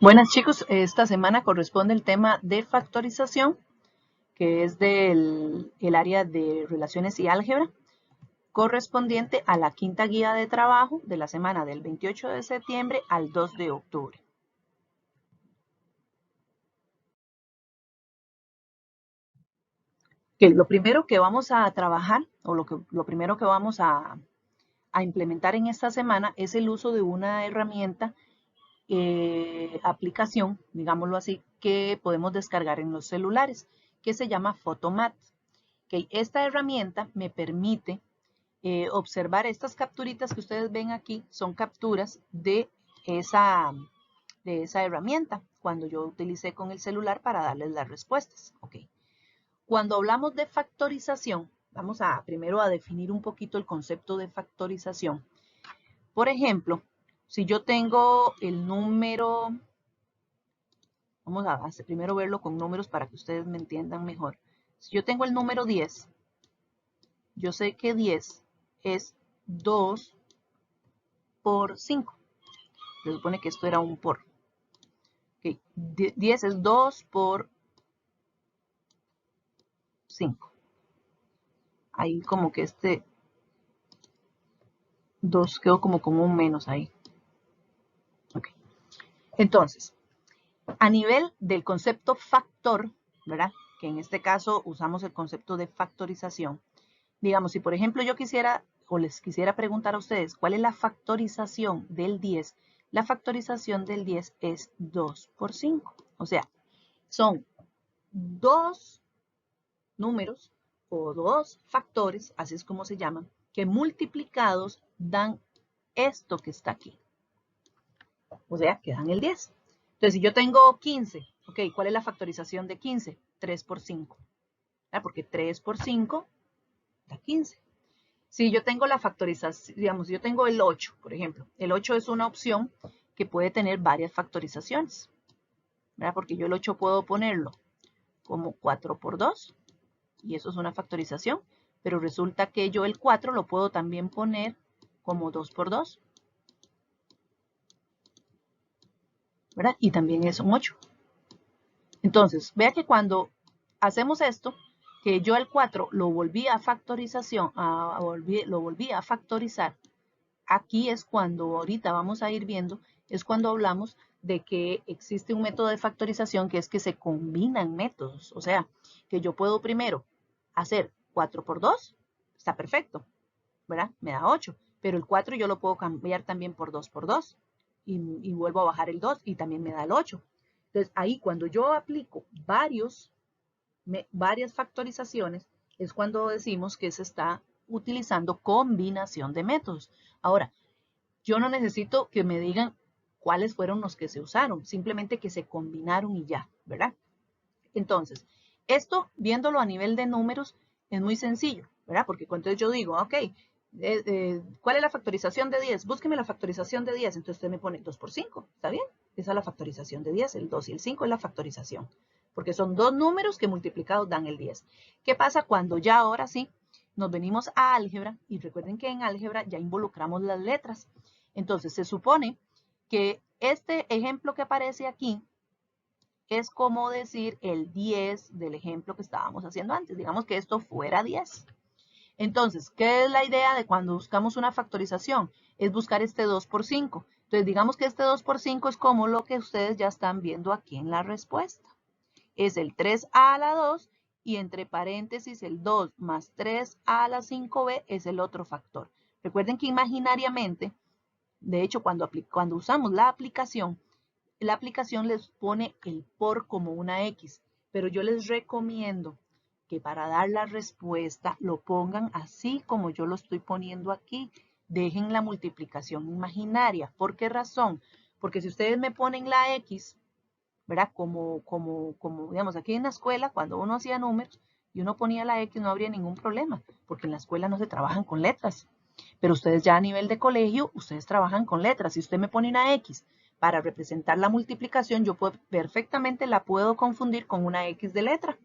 Buenas chicos, esta semana corresponde el tema de factorización, que es del área de relaciones y álgebra, correspondiente a la quinta guía de trabajo de la semana del 28 de septiembre al 2 de octubre. Que lo primero que vamos a trabajar, o lo primero que vamos a implementar en esta semana es el uso de una herramienta, aplicación, digámoslo así, que podemos descargar en los celulares, que se llama Photomat. Okay, esta herramienta me permite observar estas capturitas que ustedes ven aquí, son capturas de esa herramienta cuando yo utilicé con el celular para darles las respuestas. Okay. Cuando hablamos de factorización, vamos a primero a definir un poquito el concepto de factorización. Por ejemplo, si yo tengo el número, vamos a primero verlo con números para que ustedes me entiendan mejor. Si yo tengo el número 10, yo sé que 10 es 2 por 5. Se supone que esto era un por. Okay. 10 es 2 por 5. Ahí como que este 2 quedó como con un menos ahí. Okay. Entonces, a nivel del concepto factor, ¿verdad? Que en este caso usamos el concepto de factorización. Digamos, si por ejemplo yo quisiera o les quisiera preguntar a ustedes cuál es la factorización del 10, la factorización del 10 es 2 por 5. O sea, son dos números o dos factores, así es como se llaman, que multiplicados dan esto que está aquí. O sea, que dan el 10. Entonces, si yo tengo 15, ok, ¿cuál es la factorización de 15? 3 por 5. Porque 3 por 5 da 15. Si yo tengo la factorización, digamos, yo tengo el 8, por ejemplo. El 8 es una opción que puede tener varias factorizaciones, ¿verdad? Porque yo el 8 puedo ponerlo como 4 por 2, y eso es una factorización, pero resulta que yo el 4 lo puedo también poner como 2 por 2, ¿verdad? Y también es un 8. Entonces, vea que cuando hacemos esto, que yo el 4 lo volví a factorización, lo volví a factorizar, aquí es cuando ahorita vamos a ir viendo, es cuando hablamos de que existe un método de factorización que es que se combinan métodos. O sea, que yo puedo primero hacer 4 por 2, está perfecto, ¿verdad? Me da 8, pero el 4 yo lo puedo cambiar también por 2 por 2 y vuelvo a bajar el 2 y también me da el 8. Entonces ahí cuando yo aplico varias factorizaciones es cuando decimos que se está utilizando combinación de métodos. Ahora, yo no necesito que me digan cuáles fueron los que se usaron, simplemente que se combinaron y ya, ¿verdad? Entonces, esto viéndolo a nivel de números es muy sencillo, ¿verdad? Porque cuando yo digo, ok, ¿cuál es la factorización de 10? Búsqueme la factorización de 10. Entonces usted me pone 2 por 5, ¿está bien? Esa es la factorización de 10, el 2 y el 5 es la factorización, porque son dos números que multiplicados dan el 10. ¿Qué pasa cuando ya ahora sí nos venimos a álgebra? Y recuerden que en álgebra ya involucramos las letras. Entonces se supone que este ejemplo que aparece aquí es como decir el 10 del ejemplo que estábamos haciendo antes. Digamos que esto fuera 10. Entonces, ¿qué es la idea de cuando buscamos una factorización? Es buscar este 2 por 5. Entonces, digamos que este 2 por 5 es como lo que ustedes ya están viendo aquí en la respuesta. Es el 3a a la 2 y entre paréntesis el 2 más 3a a la 5b es el otro factor. Recuerden que imaginariamente, de hecho, cuando usamos la aplicación les pone el por como una X, pero yo les recomiendo que para dar la respuesta lo pongan así como yo lo estoy poniendo aquí. Dejen la multiplicación imaginaria. ¿Por qué razón? Porque si ustedes me ponen la X, ¿verdad? Como digamos, aquí en la escuela, cuando uno hacía números y uno ponía la X, no habría ningún problema, porque en la escuela no se trabajan con letras. Pero ustedes ya a nivel de colegio, ustedes trabajan con letras. Si usted me pone una X para representar la multiplicación, yo perfectamente la puedo confundir con una X de letra.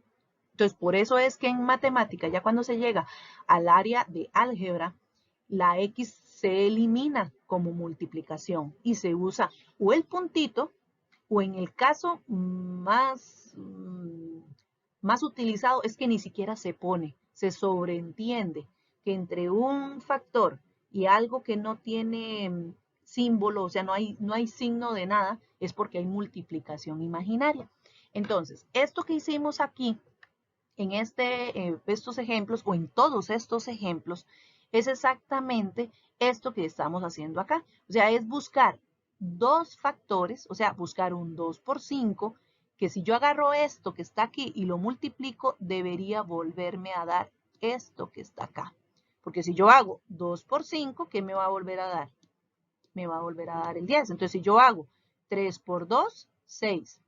Entonces, por eso es que en matemática, ya cuando se llega al área de álgebra, la X se elimina como multiplicación y se usa o el puntito o en el caso más utilizado es que ni siquiera se pone, se sobreentiende que entre un factor y algo que no tiene símbolo, o sea, no hay signo de nada, es porque hay multiplicación imaginaria. Entonces, esto que hicimos aquí, en estos ejemplos o en todos estos ejemplos, es exactamente esto que estamos haciendo acá. O sea, es buscar dos factores, o sea, buscar un 2 por 5, que si yo agarro esto que está aquí y lo multiplico, debería volverme a dar esto que está acá. Porque si yo hago 2 por 5, ¿qué me va a volver a dar? Me va a volver a dar el 10. Entonces, si yo hago 3 por 2, 6.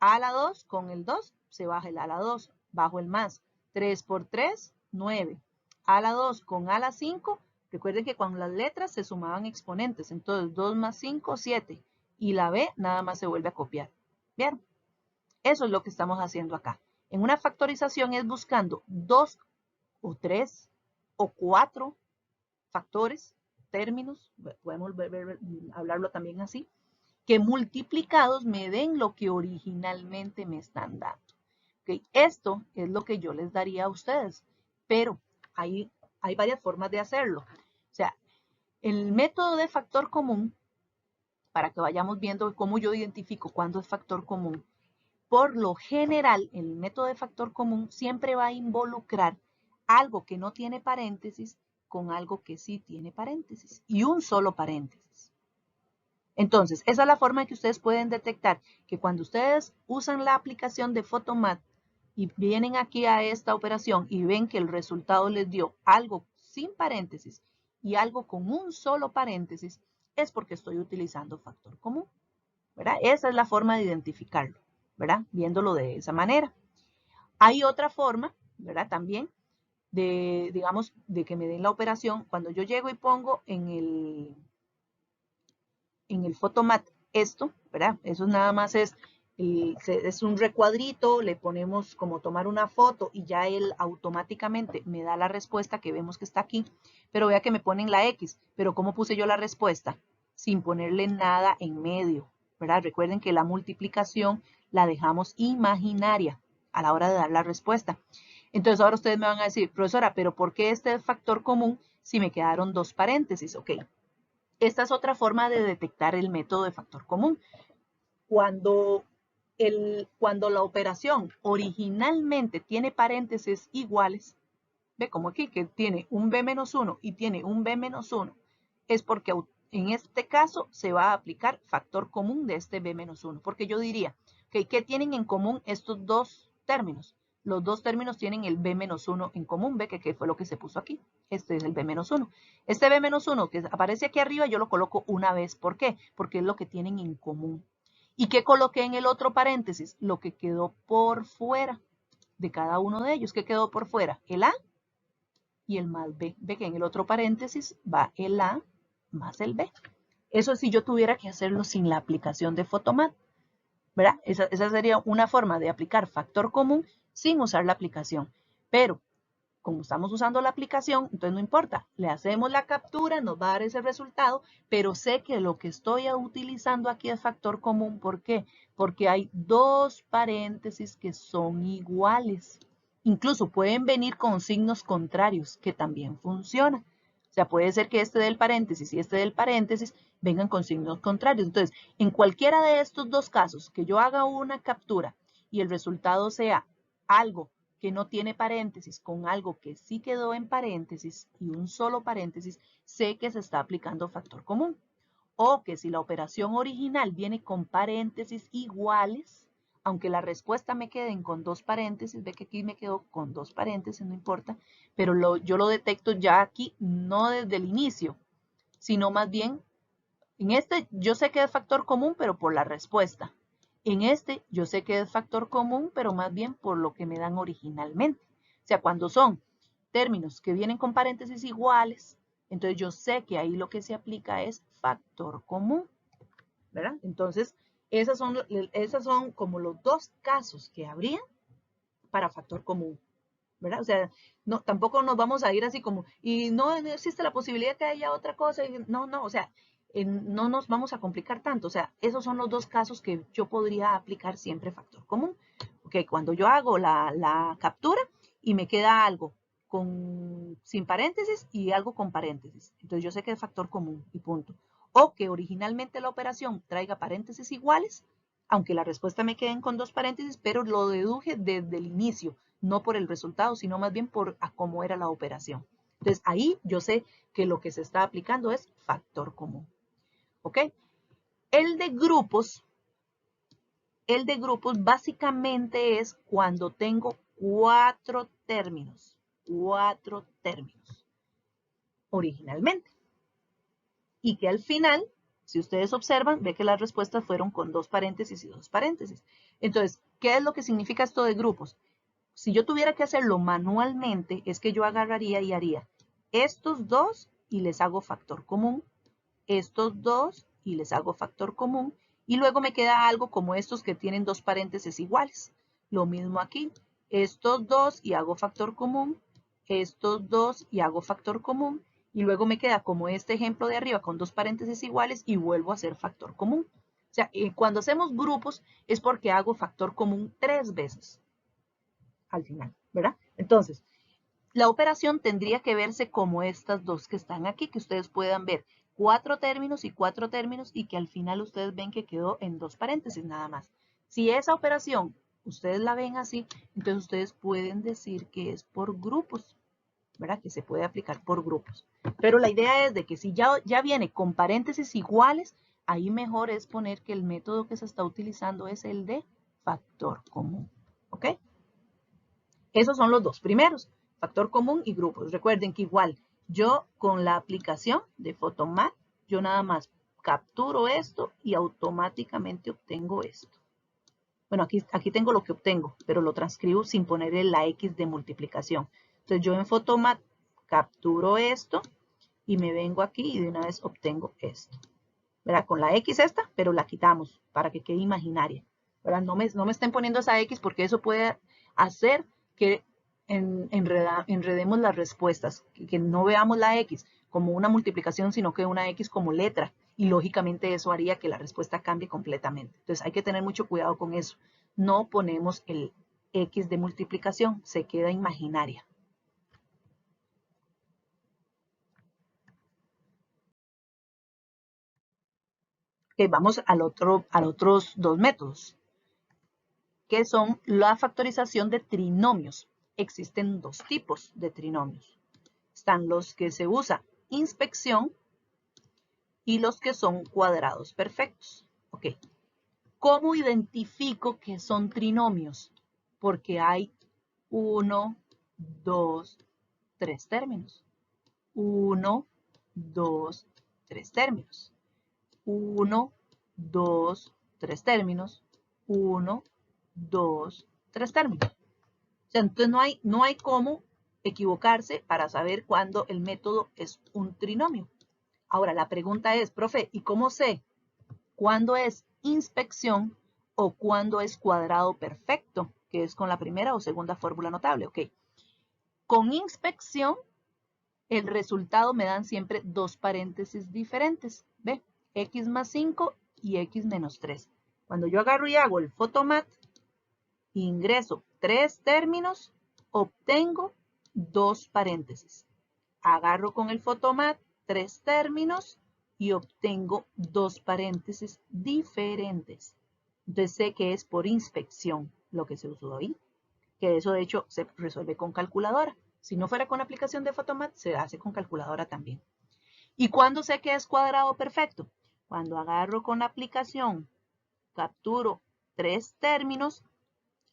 A la 2 con el 2 se baja el a la 2, bajo el más. 3 por 3, 9. A la 2 con a la 5, recuerden que con las letras se sumaban exponentes, entonces 2 más 5, 7. Y la b nada más se vuelve a copiar. ¿Vieron? Eso es lo que estamos haciendo acá. En una factorización es buscando 2 o 3 o 4 factores, términos, podemos hablarlo también así, que multiplicados me den lo que originalmente me están dando. ¿Okay? Esto es lo que yo les daría a ustedes, pero hay varias formas de hacerlo. O sea, el método de factor común, para que vayamos viendo cómo yo identifico cuándo es factor común, por lo general, el método de factor común siempre va a involucrar algo que no tiene paréntesis con algo que sí tiene paréntesis y un solo paréntesis. Entonces, esa es la forma en que ustedes pueden detectar que cuando ustedes usan la aplicación de Photomath y vienen aquí a esta operación y ven que el resultado les dio algo sin paréntesis y algo con un solo paréntesis, es porque estoy utilizando factor común, ¿verdad? Esa es la forma de identificarlo, ¿verdad? Viéndolo de esa manera. Hay otra forma, ¿verdad? También de, digamos, de que me den la operación. Cuando yo llego y pongo en el Photomath esto, ¿verdad? Eso nada más es un recuadrito, le ponemos como tomar una foto y ya él automáticamente me da la respuesta que vemos que está aquí, pero vea que me ponen la X, pero ¿cómo puse yo la respuesta? Sin ponerle nada en medio, ¿verdad? Recuerden que la multiplicación la dejamos imaginaria a la hora de dar la respuesta. Entonces ahora ustedes me van a decir, profesora, pero ¿por qué este factor común si me quedaron dos paréntesis? Ok. Esta es otra forma de detectar el método de factor común. Cuando la operación originalmente tiene paréntesis iguales, ve como aquí que tiene un b-1 y tiene un b-1, es porque en este caso se va a aplicar factor común de este b-1, porque yo diría, okay, ¿qué tienen en común estos dos términos? Los dos términos tienen el b-1 en común, ve que fue lo que se puso aquí. Este es el b-1. Este b-1 que aparece aquí arriba yo lo coloco una vez. ¿Por qué? Porque es lo que tienen en común. ¿Y qué coloqué en el otro paréntesis? Lo que quedó por fuera de cada uno de ellos. ¿Qué quedó por fuera? El a y el más b. Ve que en el otro paréntesis va el a más el b. Eso si yo tuviera que hacerlo sin la aplicación de Photomath, ¿verdad? Esa sería una forma de aplicar factor común sin usar la aplicación. Pero como estamos usando la aplicación, entonces no importa, le hacemos la captura, nos va a dar ese resultado, pero sé que lo que estoy utilizando aquí es factor común. ¿Por qué? Porque hay dos paréntesis que son iguales. Incluso pueden venir con signos contrarios, que también funciona. O sea, puede ser que este del paréntesis y este del paréntesis vengan con signos contrarios. Entonces, en cualquiera de estos dos casos, que yo haga una captura y el resultado sea algo que no tiene paréntesis con algo que sí quedó en paréntesis y un solo paréntesis, sé que se está aplicando factor común. O que si la operación original viene con paréntesis iguales, aunque la respuesta me queden con dos paréntesis, ve que aquí me quedo con dos paréntesis, no importa, pero yo lo detecto ya aquí, no desde el inicio, sino más bien, en este yo sé que es factor común, pero por la respuesta. En este yo sé que es factor común, pero más bien por lo que me dan originalmente. O sea, cuando son términos que vienen con paréntesis iguales, entonces yo sé que ahí lo que se aplica es factor común, ¿verdad? Entonces, esos son como los dos casos que habría para factor común, ¿verdad? O sea, no, tampoco nos vamos a ir así como, y no existe la posibilidad que haya otra cosa. No, o sea, no nos vamos a complicar tanto. O sea, esos son los dos casos que yo podría aplicar siempre factor común. Ok, cuando yo hago la captura y me queda algo sin paréntesis y algo con paréntesis. Entonces yo sé que es factor común y punto. O que originalmente la operación traiga paréntesis iguales, aunque la respuesta me queden con dos paréntesis, pero lo deduje desde el inicio, no por el resultado, sino más bien por cómo era la operación. Entonces ahí yo sé que lo que se está aplicando es factor común. ¿Ok? El de grupos básicamente es cuando tengo cuatro términos originalmente. Y que al final, si ustedes observan, ve que las respuestas fueron con dos paréntesis y dos paréntesis. Entonces, ¿qué es lo que significa esto de grupos? Si yo tuviera que hacerlo manualmente, es que yo agarraría y haría estos dos y les hago factor común, estos dos y les hago factor común, y luego me queda algo como estos que tienen dos paréntesis iguales. Lo mismo aquí, estos dos y hago factor común, estos dos y hago factor común, y luego me queda como este ejemplo de arriba con dos paréntesis iguales y vuelvo a hacer factor común. O sea, cuando hacemos grupos es porque hago factor común 3 veces al final, ¿verdad? Entonces, la operación tendría que verse como estas dos que están aquí, que ustedes puedan ver cuatro términos y que al final ustedes ven que quedó en dos paréntesis nada más. Si esa operación ustedes la ven así, entonces ustedes pueden decir que es por grupos, ¿verdad? Que se puede aplicar por grupos. Pero la idea es de que si ya viene con paréntesis iguales, ahí mejor es poner que el método que se está utilizando es el de factor común, ¿ok? Esos son los dos primeros, factor común y grupos. Recuerden que igual yo con la aplicación de Photomat, yo nada más capturo esto y automáticamente obtengo esto. Bueno, aquí tengo lo que obtengo, pero lo transcribo sin ponerle la X de multiplicación. Entonces yo en Photomat capturo esto y me vengo aquí y de una vez obtengo esto. ¿Verdad? Con la X esta, pero la quitamos para que quede imaginaria. ¿Verdad? No me estén poniendo esa X porque eso puede hacer que enredemos las respuestas, que no veamos la X como una multiplicación, sino que una X como letra. Y lógicamente eso haría que la respuesta cambie completamente. Entonces hay que tener mucho cuidado con eso. No ponemos el X de multiplicación, se queda imaginaria. Okay, vamos a los otros dos métodos, que son la factorización de trinomios. Existen dos tipos de trinomios. Están los que se usa inspección y los que son cuadrados perfectos. Ok. ¿Cómo identifico que son trinomios? Porque hay 1, 2, 3 términos. 1, 2, 3 términos. 1, 2, 3 términos. 1, 2, 3 términos. O sea, entonces no hay cómo equivocarse para saber cuándo el método es un trinomio. Ahora, la pregunta es, profe, ¿y cómo sé cuándo es inspección o cuándo es cuadrado perfecto? Que es con la primera o segunda fórmula notable. Ok. Con inspección, el resultado me dan siempre dos paréntesis diferentes. ¿Ve? X más 5 y X menos 3. Cuando yo agarro y hago el Photomat, ingreso 3 términos, obtengo 2 paréntesis. Agarro con el Photomat 3 términos y obtengo 2 paréntesis diferentes. Entonces sé que es por inspección lo que se usó ahí, que eso de hecho se resuelve con calculadora. Si no fuera con aplicación de Photomat, se hace con calculadora también. ¿Y cuándo sé que es cuadrado perfecto? Cuando agarro con aplicación, capturo 3 términos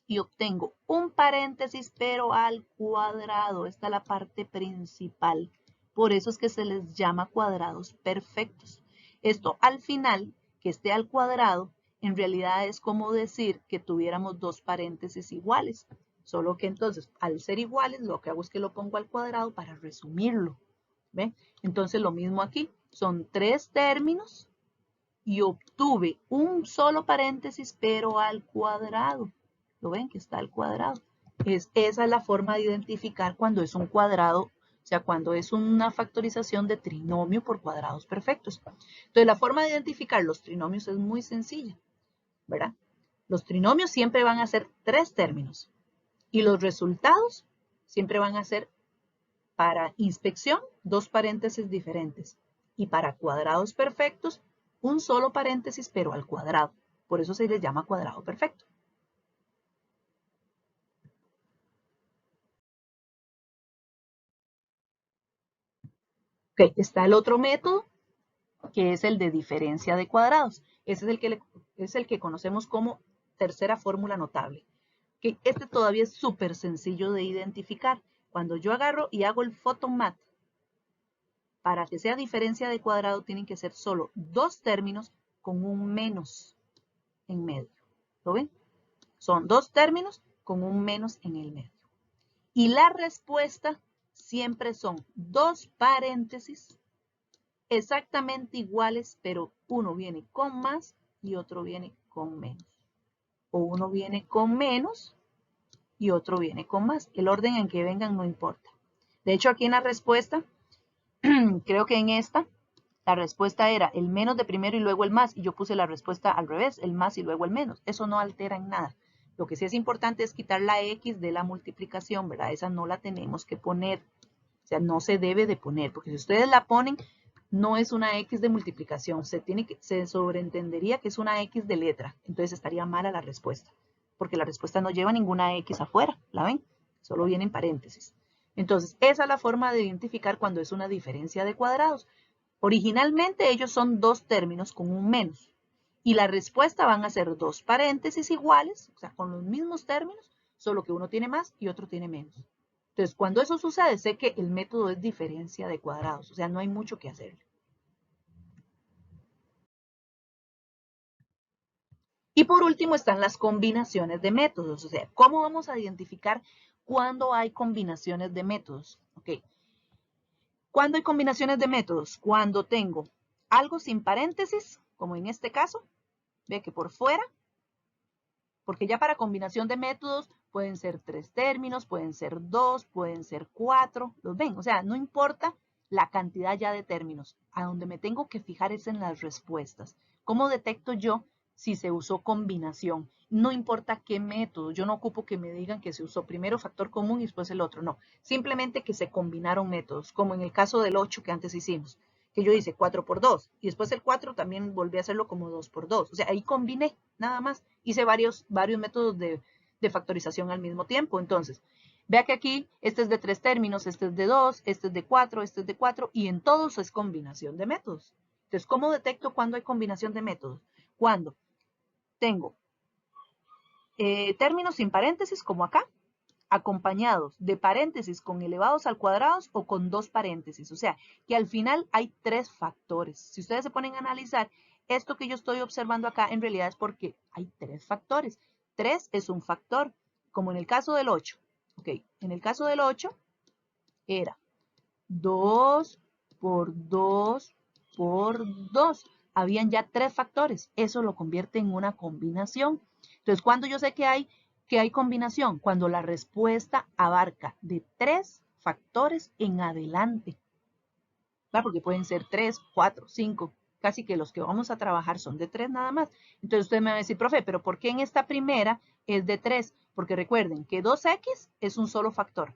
y obtengo un paréntesis pero al cuadrado. Esta es la parte principal. Por eso es que se les llama cuadrados perfectos. Esto al final, que esté al cuadrado, en realidad es como decir que tuviéramos dos paréntesis iguales. Solo que entonces, al ser iguales, lo que hago es que lo pongo al cuadrado para resumirlo. ¿Ve? Entonces lo mismo aquí. Son 3 términos y obtuve un solo paréntesis pero al cuadrado. ¿Lo ven? Que está al cuadrado. Esa es la forma de identificar cuando es un cuadrado O sea, cuando es una factorización de trinomio por cuadrados perfectos. Entonces, la forma de identificar los trinomios es muy sencilla, ¿verdad? Los trinomios siempre van a ser 3 términos y los resultados siempre van a ser para inspección 2 paréntesis diferentes y para cuadrados perfectos un solo paréntesis pero al cuadrado. Por eso se les llama cuadrado perfecto. Ok, está el otro método que es el de diferencia de cuadrados. Ese es el que conocemos como tercera fórmula notable. Que este todavía es súper sencillo de identificar. Cuando yo agarro y hago el photomat, para que sea diferencia de cuadrado tienen que ser solo 2 términos con un menos en medio. ¿Lo ven? Son 2 términos con un menos en el medio. Y la respuesta siempre son 2 paréntesis exactamente iguales, pero uno viene con más y otro viene con menos. O uno viene con menos y otro viene con más. El orden en que vengan no importa. De hecho, aquí en la respuesta, creo que en esta, la respuesta era el menos de primero y luego el más. Y yo puse la respuesta al revés, el más y luego el menos. Eso no altera en nada. Lo que sí es importante es quitar la X de la multiplicación, ¿verdad? Esa no la tenemos que poner. O sea, no se debe de poner, porque si ustedes la ponen, no es una X de multiplicación. Se sobreentendería que es una X de letra. Entonces estaría mala la respuesta, porque la respuesta no lleva ninguna X afuera, ¿la ven? Solo viene en paréntesis. Entonces, esa es la forma de identificar cuando es una diferencia de cuadrados. Originalmente ellos son 2 términos con un menos. Y la respuesta van a ser 2 paréntesis iguales, o sea, con los mismos términos, solo que uno tiene más y otro tiene menos. Entonces, cuando eso sucede, sé que el método es diferencia de cuadrados, o sea, no hay mucho que hacer. Y por último están las combinaciones de métodos, o sea, ¿cómo vamos a identificar cuándo hay combinaciones de métodos? Ok. ¿Cuándo hay combinaciones de métodos? Cuando tengo algo sin paréntesis, como en este caso, ve que por fuera, porque ya para combinación de métodos pueden ser 3 términos, pueden ser 2, pueden ser 4, ¿los ven? O sea, no importa la cantidad ya de términos, a donde me tengo que fijar es en las respuestas. ¿Cómo detecto yo si se usó combinación? No importa qué método, yo no ocupo que me digan que se usó primero factor común y después el otro, no. Simplemente que se combinaron métodos, como en el caso del 8 que antes hicimos, que yo hice 4 por 2 y después el 4 también volví a hacerlo como 2 por 2. O sea, ahí combiné nada más. Hice varios métodos de factorización al mismo tiempo. Entonces, vea que aquí este es de 3 términos, este es de 2, este es de 4, este es de 4 y en todos es combinación de métodos. Entonces, ¿cómo detecto cuando hay combinación de métodos? Cuando tengo términos sin paréntesis, como acá, acompañados de paréntesis con elevados al cuadrado o con 2 paréntesis. O sea, que al final hay 3 factores. Si ustedes se ponen a analizar, esto que yo estoy observando acá en realidad es porque hay 3 factores. 3 es un factor, como en el caso del 8. Ok, en el caso del 8 era 2 por 2 por 2. Habían ya 3 factores. Eso lo convierte en una combinación. Entonces, cuando yo sé que hay combinación, cuando la respuesta abarca de 3 factores en adelante. ¿Verdad? Porque pueden ser 3, 4, 5. Casi que los que vamos a trabajar son de 3 nada más. Entonces usted me va a decir, profe, ¿pero por qué en esta primera es de 3? Porque recuerden que 2x es un solo factor.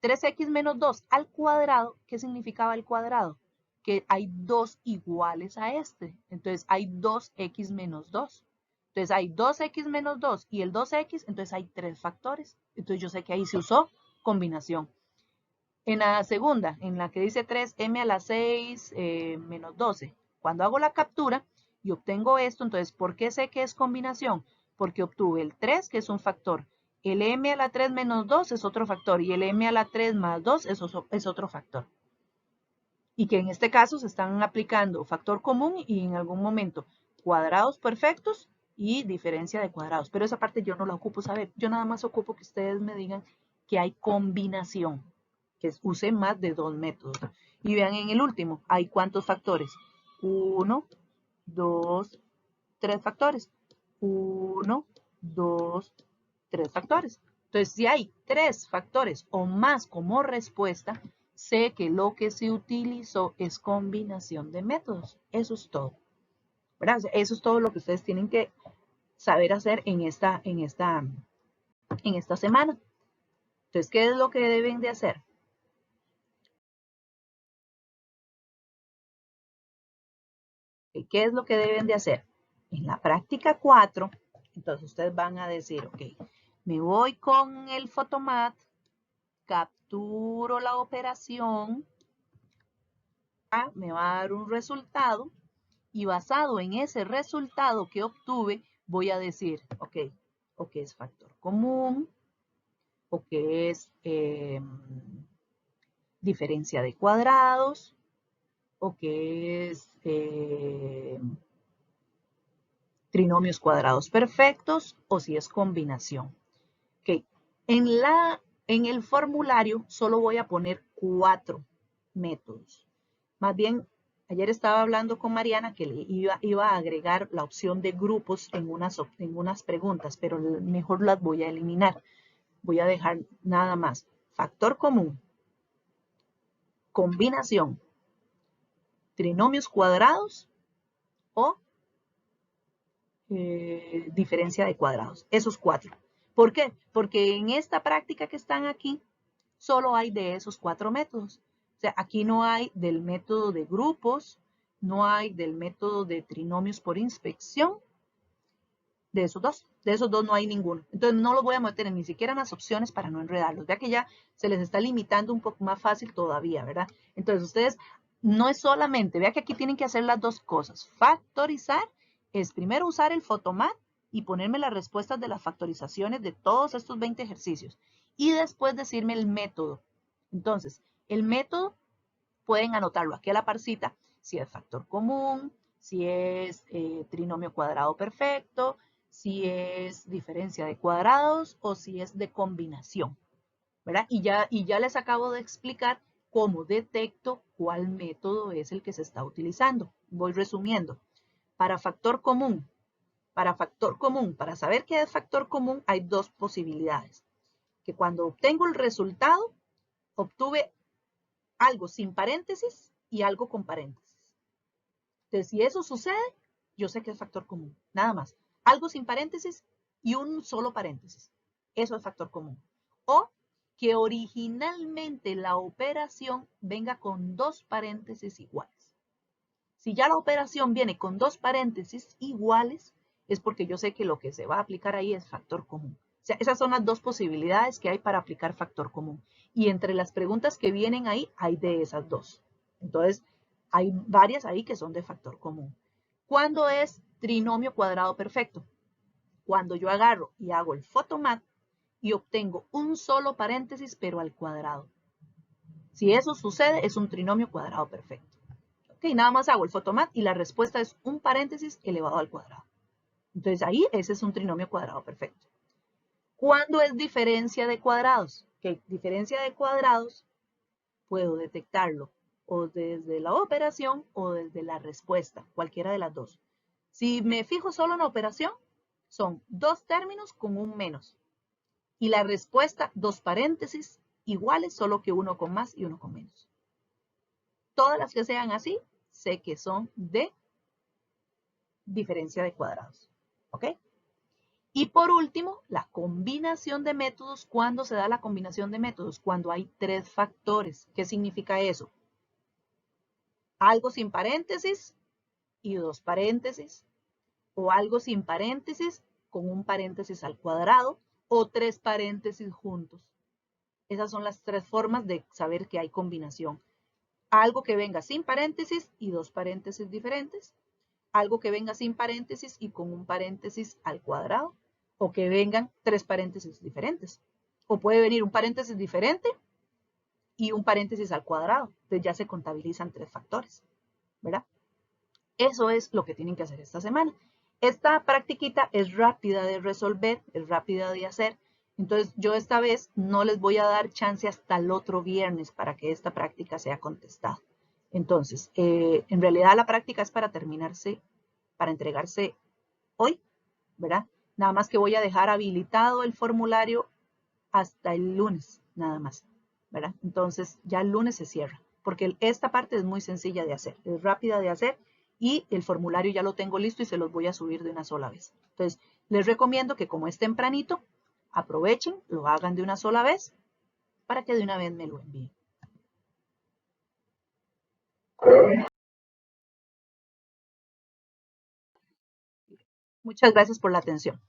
3x menos 2 al cuadrado, ¿qué significaba el cuadrado? Que hay 2 iguales a este. Entonces hay 2x menos 2. Entonces hay 2x menos 2 y el 2x, entonces hay 3 factores. Entonces yo sé que ahí se usó combinación. En la segunda, en la que dice 3m a la 6 menos 12, cuando hago la captura y obtengo esto, entonces, ¿por qué sé que es combinación? Porque obtuve el 3, que es un factor, el m a la 3 menos 2 es otro factor y el m a la 3 más 2 es otro factor. Y que en este caso se están aplicando factor común y en algún momento cuadrados perfectos y diferencia de cuadrados. Pero esa parte yo no la ocupo saber. Yo nada más ocupo que ustedes me digan que hay combinación, que use más de 2 métodos. Y vean en el último, ¿hay cuántos factores? 1, 2, 3 factores. 1, 2, 3 factores. Entonces, si hay 3 factores o más como respuesta, sé que lo que se utilizó es combinación de métodos. Eso es todo, ¿verdad? Eso es todo lo que ustedes tienen que saber hacer en esta semana. Entonces, ¿qué es lo que deben de hacer? ¿Qué es lo que deben de hacer? En la práctica 4, entonces ustedes van a decir, ok, me voy con el Photomat, capturo la operación, me va a dar un resultado y basado en ese resultado que obtuve, voy a decir, ok, o que es factor común, o que es diferencia de cuadrados, o que es trinomios cuadrados perfectos, o si es combinación. Ok, en el formulario solo voy a poner 4 métodos. Más bien, ayer estaba hablando con Mariana que le iba a agregar la opción de grupos en unas preguntas, pero mejor las voy a eliminar. Voy a dejar nada más factor común, combinación, trinomios cuadrados o diferencia de cuadrados. Esos 4. ¿Por qué? Porque en esta práctica que están aquí, solo hay de esos 4 métodos. O sea, aquí no hay del método de grupos, no hay del método de trinomios por inspección, de esos dos no hay ninguno. Entonces no los voy a meter ni siquiera en las opciones para no enredarlos. Vea que ya se les está limitando un poco más fácil todavía, ¿verdad? Entonces ustedes no es solamente, vea que aquí tienen que hacer las dos cosas. Factorizar es primero usar el Photomat y ponerme las respuestas de las factorizaciones de todos estos 20 ejercicios. Y después decirme el método. Entonces, el método pueden anotarlo aquí a la parcita, si es factor común, si es trinomio cuadrado perfecto, si es diferencia de cuadrados o si es de combinación, ¿verdad? Y ya les acabo de explicar cómo detecto cuál método es el que se está utilizando. Voy resumiendo. Para factor común, para saber qué es factor común, hay dos posibilidades. Que cuando obtengo el resultado, obtuve algo sin paréntesis y algo con paréntesis. Entonces, si eso sucede, yo sé que es factor común, nada más. Algo sin paréntesis y un solo paréntesis. Eso es factor común. O que originalmente la operación venga con 2 paréntesis iguales. Si ya la operación viene con 2 paréntesis iguales, es porque yo sé que lo que se va a aplicar ahí es factor común. O sea, esas son las dos posibilidades que hay para aplicar factor común. Y entre las preguntas que vienen ahí, hay de esas dos. Entonces, hay varias ahí que son de factor común. ¿Cuándo es trinomio cuadrado perfecto? Cuando yo agarro y hago el Photomat y obtengo un solo paréntesis, pero al cuadrado. Si eso sucede, es un trinomio cuadrado perfecto. Ok, nada más hago el Photomat y la respuesta es un paréntesis elevado al cuadrado. Entonces ahí ese es un trinomio cuadrado perfecto. ¿Cuándo es diferencia de cuadrados? Ok, diferencia de cuadrados puedo detectarlo o desde la operación o desde la respuesta, cualquiera de las dos. Si me fijo solo en la operación, son 2 términos con un menos. Y la respuesta, 2 paréntesis iguales, solo que uno con más y uno con menos. Todas las que sean así, sé que son de diferencia de cuadrados. ¿Ok? Y por último, la combinación de métodos. ¿Cuándo se da la combinación de métodos? Cuando hay 3 factores. ¿Qué significa eso? Algo sin paréntesis y 2 paréntesis. O algo sin paréntesis con un paréntesis al cuadrado o 3 paréntesis juntos. Esas son las 3 formas de saber que hay combinación. Algo que venga sin paréntesis y 2 paréntesis diferentes. Algo que venga sin paréntesis y con un paréntesis al cuadrado, o que vengan 3 paréntesis diferentes. O puede venir un paréntesis diferente y un paréntesis al cuadrado. Entonces ya se contabilizan 3 factores, ¿verdad? Eso es lo que tienen que hacer esta semana. Esta practiquita es rápida de resolver, es rápida de hacer. Entonces yo esta vez no les voy a dar chance hasta el otro viernes para que esta práctica sea contestada. Entonces, en realidad la práctica es para terminarse, para entregarse hoy, ¿verdad? Nada más que voy a dejar habilitado el formulario hasta el lunes, nada más. ¿verdad? Entonces ya el lunes se cierra, porque esta parte es muy sencilla de hacer, es rápida de hacer y el formulario ya lo tengo listo y se los voy a subir de una sola vez. Entonces, les recomiendo que como es tempranito, aprovechen, lo hagan de una sola vez para que de una vez me lo envíen. Muchas gracias por la atención.